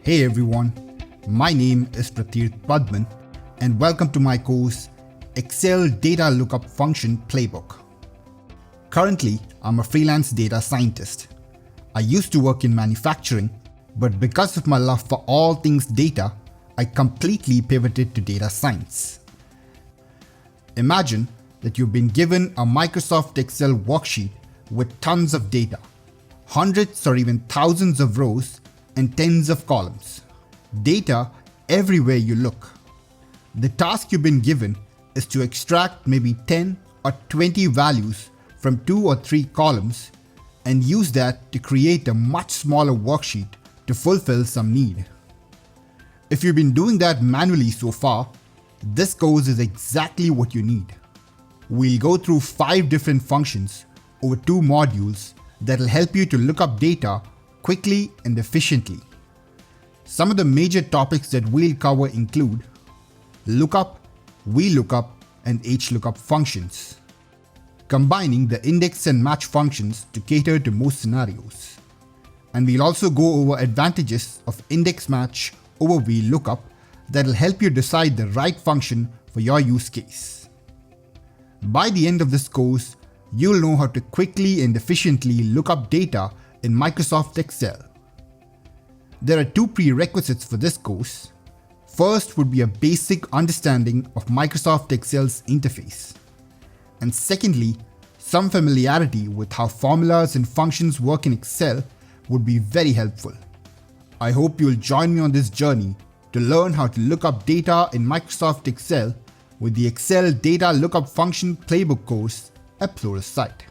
Hey everyone, my name is Pratheerth Padman and welcome to my course Excel Data Lookup Function Playbook. Currently, I'm a freelance data scientist. I used to work in manufacturing, but because of my love for all things data, I completely pivoted to data science. Imagine that you've been given a Microsoft Excel worksheet with tons of data, hundreds or even thousands of rows and tens of columns. Data everywhere you look. The task you've been given is to extract maybe 10 or 20 values from 2 or 3 columns and use that to create a much smaller worksheet to fulfill some need. If you've been doing that manually so far, this course is exactly what you need. We'll go through 5 different functions over 2 modules that'll help you to look up data quickly and efficiently. Some of the major topics that we'll cover include lookup, VLOOKUP, and HOOKUP functions, combining the index and match functions to cater to most scenarios. And we'll also go over advantages of index match over VLOOKUP that'll help you decide the right function for your use case. By the end of this course, you'll know how to quickly and efficiently look up data in Microsoft Excel. There are 2 prerequisites for this course. First would be a basic understanding of Microsoft Excel's interface. And secondly, some familiarity with how formulas and functions work in Excel would be very helpful. I hope you'll join me on this journey to learn how to look up data in Microsoft Excel with the Excel Data Lookup Function Playbook course at Pluralsight.